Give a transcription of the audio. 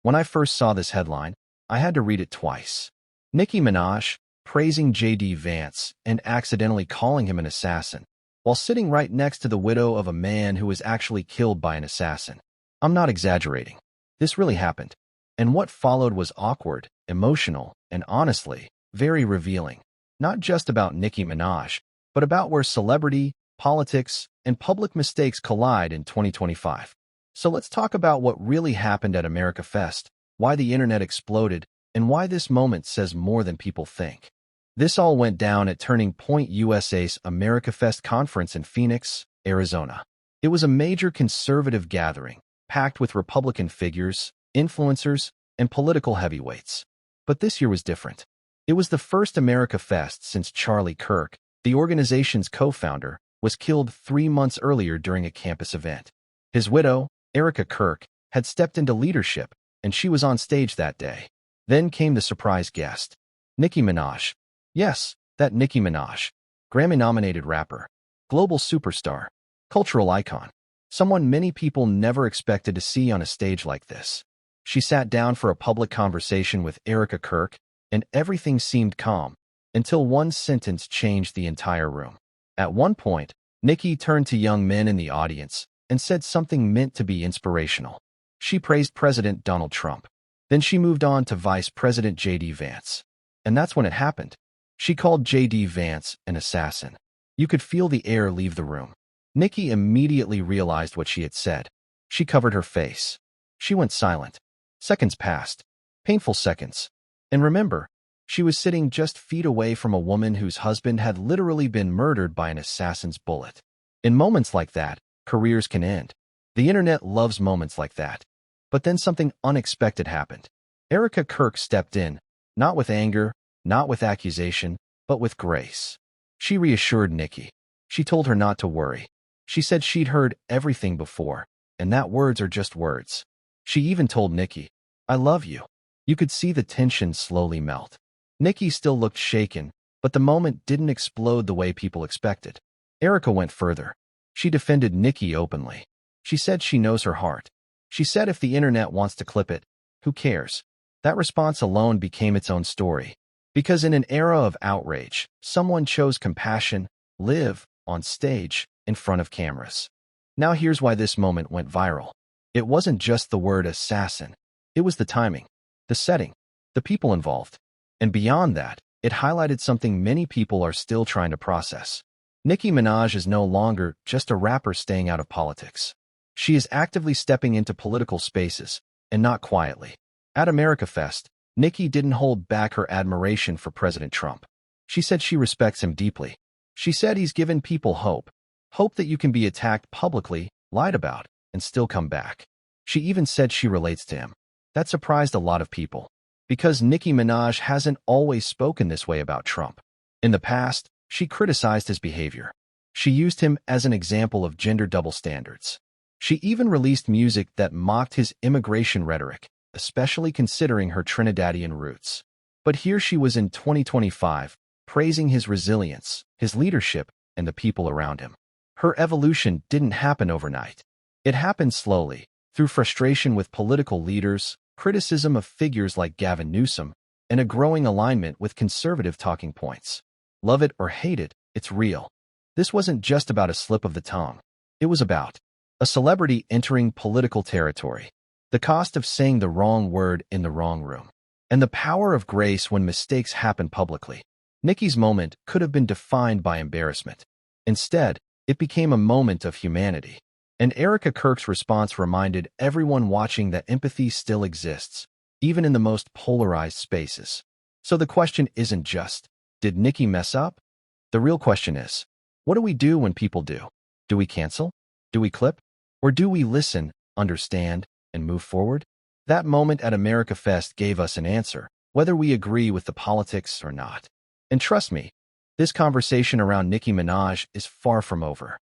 When I first saw this headline, I had to read it twice. Nicki Minaj praising JD Vance and accidentally calling him an assassin, while sitting right next to the widow of a man who was actually killed by an assassin. I'm not exaggerating. This really happened. And what followed was awkward, emotional, and honestly, very revealing. Not just about Nicki Minaj, but about where celebrity, politics, and public mistakes collide in 2025. So let's talk about what really happened at AmericaFest, why the internet exploded, and why this moment says more than people think. This all went down at Turning Point USA's AmericaFest conference in Phoenix, Arizona. It was a major conservative gathering, packed with Republican figures, influencers, and political heavyweights. But this year was different. It was the first AmericaFest since Charlie Kirk, the organization's co-founder, was killed 3 months earlier during a campus event. His widow, Charlie Kirk, had stepped into leadership, and she was on stage that day. Then came the surprise guest, Nicki Minaj. Yes, that Nicki Minaj. Grammy-nominated rapper, global superstar, cultural icon. Someone many people never expected to see on a stage like this. She sat down for a public conversation with Charlie Kirk, and everything seemed calm, until one sentence changed the entire room. At one point, Nicki turned to young men in the audience and said something meant to be inspirational. She praised President Donald Trump. Then she moved on to Vice President JD Vance. And that's when it happened. She called JD Vance an assassin. You could feel the air leave the room. Nicki immediately realized what she had said. She covered her face. She went silent. Seconds passed. Painful seconds. And remember, she was sitting just feet away from a woman whose husband had literally been murdered by an assassin's bullet. In moments like that, careers can end. The internet loves moments like that. But then something unexpected happened. Charlie Kirk stepped in, not with anger, not with accusation, but with grace. She reassured Nicki. She told her not to worry. She said she'd heard everything before, and that words are just words. She even told Nicki, "I love you." You could see the tension slowly melt. Nicki still looked shaken, but the moment didn't explode the way people expected. Charlie went further. She defended Nicki openly. She said she knows her heart. She said if the internet wants to clip it, who cares? That response alone became its own story. Because in an era of outrage, someone chose compassion, live, on stage, in front of cameras. Now here's why this moment went viral. It wasn't just the word assassin. It was the timing, the setting, the people involved. And beyond that, it highlighted something many people are still trying to process. Nicki Minaj is no longer just a rapper staying out of politics. She is actively stepping into political spaces, and not quietly. At AmericaFest, Nicki didn't hold back her admiration for President Trump. She said she respects him deeply. She said he's given people hope. Hope that you can be attacked publicly, lied about, and still come back. She even said she relates to him. That surprised a lot of people. Because Nicki Minaj hasn't always spoken this way about Trump. In the past, she criticized his behavior. She used him as an example of gender double standards. She even released music that mocked his immigration rhetoric, especially considering her Trinidadian roots. But here she was in 2025, praising his resilience, his leadership, and the people around him. Her evolution didn't happen overnight. It happened slowly, through frustration with political leaders, criticism of figures like Gavin Newsom, and a growing alignment with conservative talking points. Love it or hate it, it's real. This wasn't just about a slip of the tongue. It was about a celebrity entering political territory, the cost of saying the wrong word in the wrong room, and the power of grace when mistakes happen publicly. Nicki's moment could have been defined by embarrassment. Instead, it became a moment of humanity. And Charlie Kirk's response reminded everyone watching that empathy still exists, even in the most polarized spaces. So the question isn't just, did Nicki mess up? The real question is, what do we do when people do? Do we cancel? Do we clip? Or do we listen, understand, and move forward? That moment at AmericaFest gave us an answer, whether we agree with the politics or not. And trust me, this conversation around Nicki Minaj is far from over.